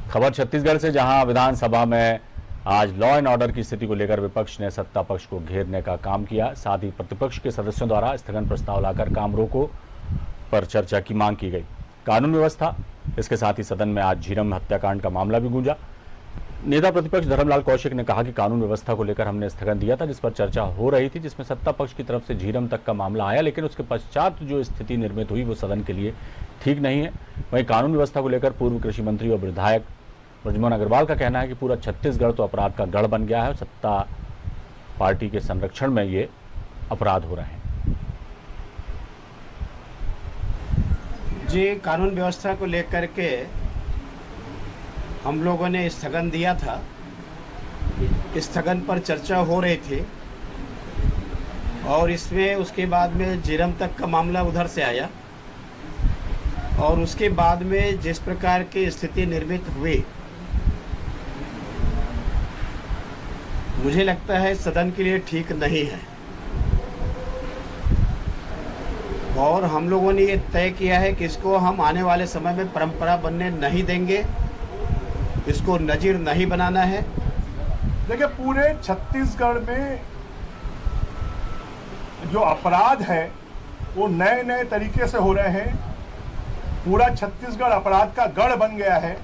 खबर छत्तीसगढ़ से, जहां विधानसभा में आज लॉ एंड ऑर्डर की स्थिति को लेकर विपक्ष ने सत्ता पक्ष को घेरने का काम किया। साथ ही प्रतिपक्ष के सदस्यों द्वारा स्थगन प्रस्ताव लाकर काम रोको पर चर्चा की मांग की गई। कानून व्यवस्था, इसके साथ ही सदन में आज झीरम हत्याकांड का मामला भी गूंजा। नेता प्रतिपक्ष धर्मलाल कौशिक ने कहा कि कानून व्यवस्था को लेकर हमने स्थगन दिया था, जिस पर चर्चा हो रही थी, जिसमें सत्ता पक्ष की तरफ से झीरम तक का मामला आया, लेकिन उसके पश्चात जो स्थिति निर्मित हुई वो सदन के लिए ठीक नहीं है। वहीं कानून व्यवस्था को लेकर पूर्व कृषि मंत्री और विधायक ब्रजमोहन अग्रवाल का कहना है कि पूरा छत्तीसगढ़ तो अपराध का गढ़ बन गया है और सत्ता पार्टी के संरक्षण में ये अपराध हो रहे हैं। जी, कानून व्यवस्था को लेकर के हम लोगों ने स्थगन दिया था। स्थगन पर चर्चा हो रही थी और इसमें उसके बाद में झीरम तक का मामला उधर से आया और उसके बाद में जिस प्रकार की स्थिति निर्मित हुई, मुझे लगता है सदन के लिए ठीक नहीं है। और हम लोगों ने ये तय किया है कि इसको हम आने वाले समय में परंपरा बनने नहीं देंगे, इसको नजीर नहीं बनाना है। देखिए, पूरे छत्तीसगढ़ में जो अपराध है वो नए नए तरीके से हो रहे हैं। पूरा छत्तीसगढ़ अपराध का गढ़ बन गया है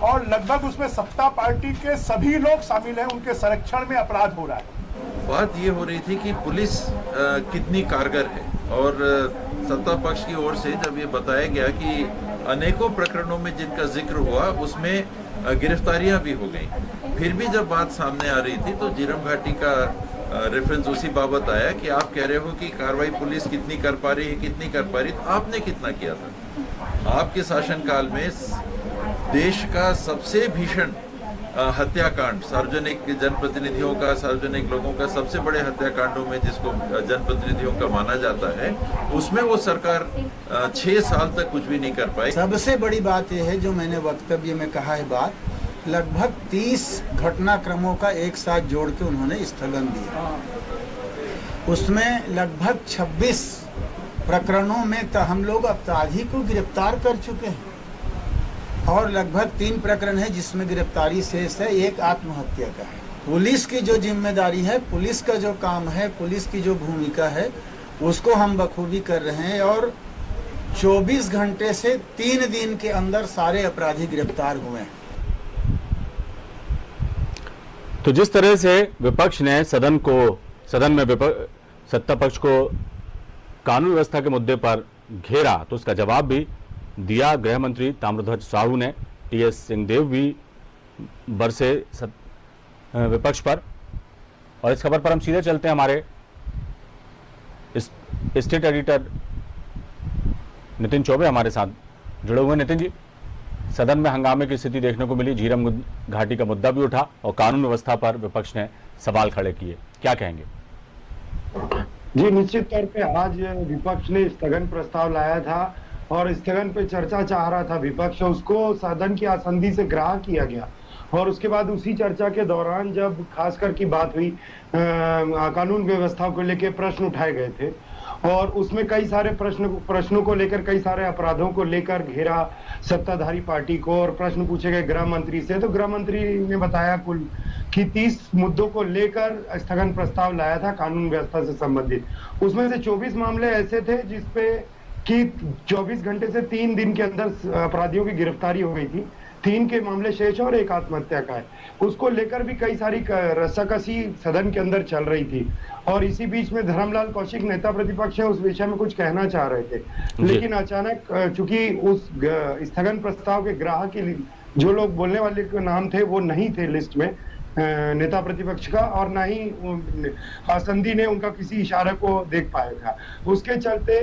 और लगभग उसमें सत्ता पार्टी के सभी लोग शामिल हैं। उनके संरक्षण में अपराध हो रहा है। बात ये हो रही थी कि पुलिस कितनी कारगर है और सत्ता पक्ष की ओर से जब ये बताया गया कि अनेकों प्रकरणों में जिनका जिक्र हुआ उसमें गिरफ्तारियां भी हो गई, फिर भी जब बात सामने आ रही थी तो झीरम घाटी का रेफरेंस उसी बाबत आया कि आप कह रहे हो कि कार्रवाई पुलिस कितनी कर पा रही है, कितनी कर पा रही, तो आपने कितना किया था? आपके शासनकाल में देश का सबसे भीषण हत्याकांड, सार्वजनिक जनप्रतिनिधियों का, सार्वजनिक लोगों का सबसे बड़े हत्याकांडों में जिसको जनप्रतिनिधियों का माना जाता है, उसमें वो सरकार 6 साल तक कुछ भी नहीं कर पाई। सबसे बड़ी बात यह है, जो मैंने वक्तव्य में कहा है बात, लगभग 30 घटनाक्रमों का एक साथ जोड़ के उन्होंने स्थगन दिया। उसमें लगभग 26 प्रकरणों में तो हम लोग अपराधी को गिरफ्तार कर चुके हैं और लगभग 3 प्रकरण है जिसमें गिरफ्तारी शेष है, एक आत्महत्या का है। पुलिस की जो जिम्मेदारी है, पुलिस का जो काम है, पुलिस की जो भूमिका है, उसको हम बखूबी कर रहे हैं और 24 घंटे से 3 दिन के अंदर सारे अपराधी गिरफ्तार हुए हैं। तो जिस तरह से विपक्ष ने सदन में सत्ता पक्ष को कानून व्यवस्था के मुद्दे पर घेरा, तो उसका जवाब भी दिया गृह मंत्री ताम्रध्वज साहू ने। टीएस सिंहदेव भी बरसे विपक्ष पर। और इस खबर पर हम सीधे चलते हैं, हमारे स्टेट एडिटर नितिन चौबे हमारे साथ जुड़े हुए। नितिन जी, सदन में हंगामे की स्थिति देखने को मिली, झीरम घाटी का मुद्दा भी उठा और कानून व्यवस्था पर विपक्ष ने सवाल खड़े किए, क्या कहेंगे? जी, निश्चित तौर पे आज विपक्ष ने स्थगन प्रस्ताव लाया था और स्थगन पे चर्चा चाह रहा था विपक्ष, उसको सदन की आसंदी से ग्राह्य किया गया। और उसके बाद उसी चर्चा के दौरान जब खासकर की बात हुई, कानून व्यवस्था को लेकर प्रश्न उठाए गए थे और उसमें कई सारे प्रश्नों को लेकर, कई सारे अपराधों को लेकर घेरा सत्ताधारी पार्टी को और प्रश्न पूछे गए गृह मंत्री से। तो गृह मंत्री ने बताया कुल कि 30 मुद्दों को लेकर स्थगन प्रस्ताव लाया था कानून व्यवस्था से संबंधित। उसमें से 24 मामले ऐसे थे जिसपे कि 24 घंटे से 3 दिन के अंदर अपराधियों की गिरफ्तारी हो गई थी। 3 के मामले शेष और एक आत्महत्या का है। उसको लेकर भी कई सारी रस्साकसी सदन के अंदर चल रही थी और इसी बीच में धर्मलाल कौशिक नेता प्रतिपक्ष है, उस विषय में कुछ कहना चाह रहे थे, लेकिन अचानक चूंकि उस स्थगन प्रस्ताव के ग्राहक के जो लोग बोलने वाले के नाम थे वो नहीं थे लिस्ट में नेता प्रतिपक्ष का, और ना ही आसंदी ने उनका किसी इशारे को देख पाया था। उसके चलते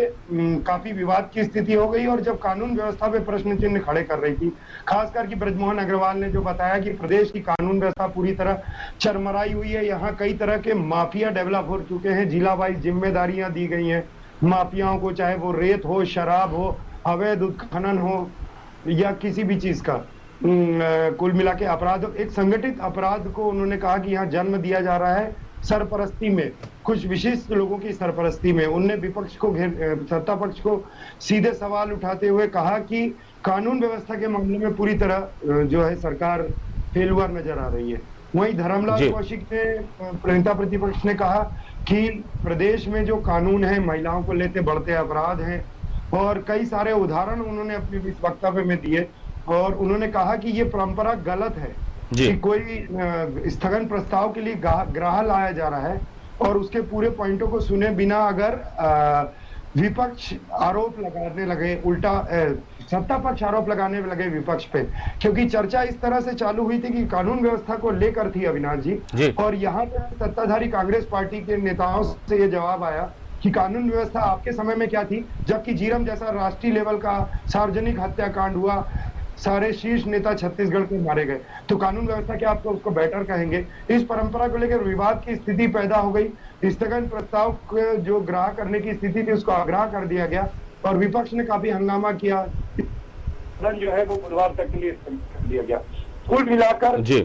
काफी विवाद की स्थिति हो गई और जब कानून व्यवस्था पे प्रश्न चिन्ह खड़े कर रही थी, खासकर कि ब्रजमोहन अग्रवाल ने जो बताया कि प्रदेश की कानून व्यवस्था पूरी तरह चरमराई हुई है, यहाँ कई तरह के माफिया डेवलप हो चुके हैं, जिला वाइज जिम्मेदारियां दी गई हैं माफियाओं को, चाहे वो रेत हो, शराब हो, अवैध उत्खनन हो या किसी भी चीज का, कुल मिला के अपराध, एक संगठित अपराध को उन्होंने कहा कि यहाँ जन्म दिया जा रहा है सरपरस्ती में, कुछ विशिष्ट लोगों की सरपरस्ती में। उनने विपक्ष को सत्ता पक्ष को सीधे सवाल उठाते हुए कहा कि कानून व्यवस्था के मामले में पूरी तरह जो है सरकार फेलुअर नजर आ रही है। वहीं धर्मलाल जी। कौशिक ने, नेता प्रतिपक्ष ने कहा कि प्रदेश में जो कानून है, महिलाओं को लेते बढ़ते अपराध हैं, और कई सारे उदाहरण उन्होंने अपने इस वक्तव्य में दिए, और उन्होंने कहा कि ये परंपरा गलत है जी। कि कोई स्थगन प्रस्ताव के लिए ग्राह लाया जा रहा है और उसके पूरे पॉइंटों को सुने बिना अगर विपक्ष आरोप लगाने लगे, उल्टा सत्ता पक्ष आरोप लगाने लगे विपक्ष पे, क्योंकि चर्चा इस तरह से चालू हुई थी कि कानून व्यवस्था को लेकर थी अविनाश जी, और यहाँ पर सत्ताधारी कांग्रेस पार्टी के नेताओं से ये जवाब आया कि कानून व्यवस्था आपके समय में क्या थी, जबकि झीरम जैसा राष्ट्रीय लेवल का सार्वजनिक हत्याकांड हुआ, सारे शीर्ष नेता छत्तीसगढ़ के मारे गए, तो कानून व्यवस्था क्या आपको उसको बेटर कहेंगे। इस परंपरा को लेकर विवाद की स्थिति पैदा हो गई। स्थगन प्रस्ताव को जो ग्राह करने की स्थिति थी उसको अग्राह कर दिया गया और विपक्ष ने काफी हंगामा किया। सदन जो है वो बुधवार तक के लिए स्थगित कर दिया गया। कुल मिलाकर जी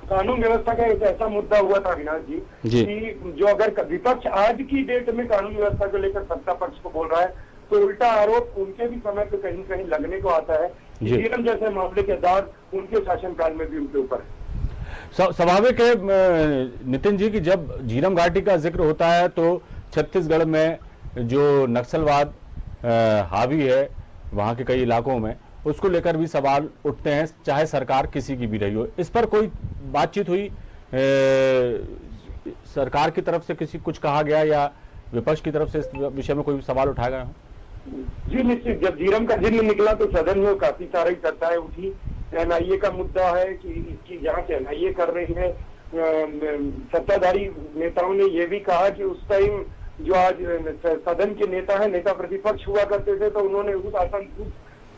कानून व्यवस्था का एक ऐसा मुद्दा हुआ था अविनाश जी कि जो अगर विपक्ष आज की डेट में कानून व्यवस्था को लेकर सत्ता पक्ष को बोल रहा है तो उल्टा आरोप उनके भी समय पे कहीं कहीं लगने को आता है। झीरम जैसे मामले के दाद उनके शासनकाल में भी उनके ऊपर है। स्वाभाविक है नितिन जी कि जब झीरम घाटी का जिक्र होता है तो छत्तीसगढ़ में जो नक्सलवाद हावी है वहां के कई इलाकों में, उसको लेकर भी सवाल उठते हैं, चाहे सरकार किसी की भी रही हो। इस पर कोई बातचीत हुई, सरकार की तरफ से किसी कुछ कहा गया या विपक्ष की तरफ से इस विषय में कोई सवाल उठाया गया? जी निश्चित, जब झीरम का जिक्र निकला तो सदन में काफी सारी चर्चाएं उठी। एनआईए का मुद्दा है कि इसकी जांच एनआईए कर रही है। सत्ताधारी नेताओं ने यह भी कहा कि उस टाइम जो आज सदन के नेता है, नेता प्रतिपक्ष हुआ करते थे, तो उन्होंने उस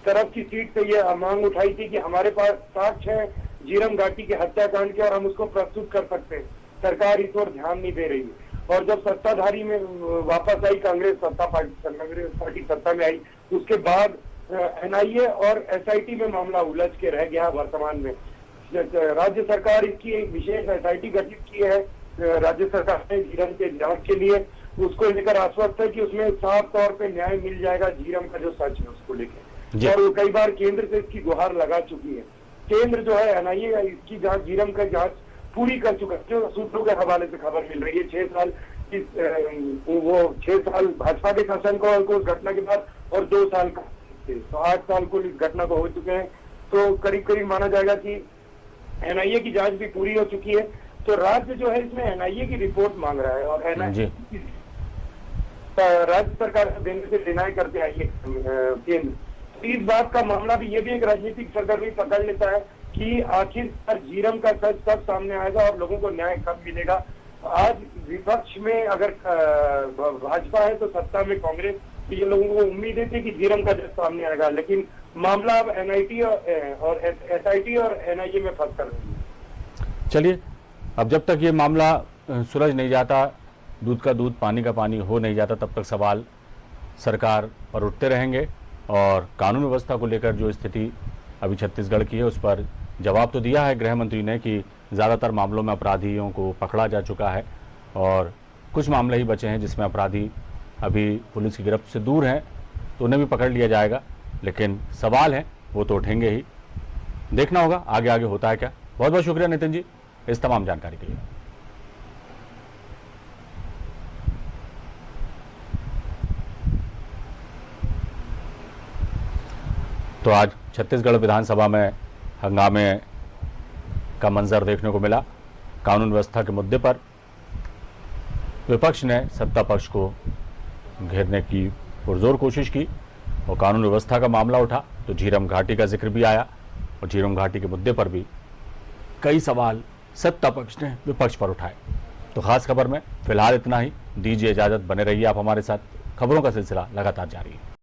तरफ की सीट पे ये मांग उठाई थी कि हमारे पास साक्ष्य है झीरम घाटी के हत्याकांड के और हम उसको प्रस्तुत कर सकते हैं। सरकार इस ओर ध्यान नहीं दे रही है। और जब सत्ताधारी में वापस आई कांग्रेस पार्टी सत्ता में आई, उसके बाद एनआईए और एसआईटी में मामला उलझ के रह गया। वर्तमान में राज्य सरकार इसकी एक विशेष एसआईटी गठित की है राज्य सरकार ने झीरम के जांच के लिए। उसको लेकर आश्वस्त है कि उसमें साफ तौर पे न्याय मिल जाएगा झीरम का जो सच है उसको लेकर। और वो कई बार केंद्र से इसकी गुहार लगा चुकी है। केंद्र जो है एनआईए इसकी जांच, झीरम का जांच पूरी कर चुका है। जो सूत्रों के हवाले से खबर मिल रही है 6 साल वो 6 साल भाजपा के शासन को उस घटना के बाद और 2 साल का, तो 8 साल को इस घटना को हो चुके हैं। तो करीब करीब माना जाएगा कि एनआईए की जांच भी पूरी हो चुकी है। तो राज्य जो है इसमें एनआईए की रिपोर्ट मांग रहा है और एनआईए राज्य सरकार देने से डिनाई करते आई है केंद्र। इस बात का मामला भी, ये भी एक राजनीतिक सरगर्मी पकड़ लेता है कि आखिर झीरम का सच कब सामने आएगा और लोगों को न्याय कब मिलेगा। आज विपक्ष में अगर भाजपा है तो सत्ता में कांग्रेस, ये लोगों को उम्मीद है कि झीरम का सच सामने आएगा, लेकिन मामला अब एनआईटी और एसआईटी और एनआईए में फंस कर रही है। चलिए, अब जब तक ये मामला सुलझ नहीं जाता, दूध का दूध पानी का पानी हो नहीं जाता, तब तक सवाल सरकार पर उठते रहेंगे। और कानून व्यवस्था को लेकर जो स्थिति अभी छत्तीसगढ़ की है उस पर जवाब तो दिया है गृह मंत्री ने कि ज़्यादातर मामलों में अपराधियों को पकड़ा जा चुका है और कुछ मामले ही बचे हैं जिसमें अपराधी अभी पुलिस की गिरफ्त से दूर हैं, तो उन्हें भी पकड़ लिया जाएगा। लेकिन सवाल हैं वो तो उठेंगे ही। देखना होगा आगे आगे होता है क्या। बहुत बहुत शुक्रिया नितिन जी इस तमाम जानकारी के लिए। तो आज छत्तीसगढ़ विधानसभा में हंगामे का मंजर देखने को मिला। कानून व्यवस्था के मुद्दे पर विपक्ष ने सत्ता पक्ष को घेरने की पुरजोर कोशिश की और कानून व्यवस्था का मामला उठा तो झीरम घाटी का जिक्र भी आया और झीरम घाटी के मुद्दे पर भी कई सवाल सत्ता पक्ष ने विपक्ष पर उठाए। तो खास खबर में फिलहाल इतना ही। दीजिए इजाजत, बने रहिए आप हमारे साथ। खबरों का सिलसिला लगातार जारी है।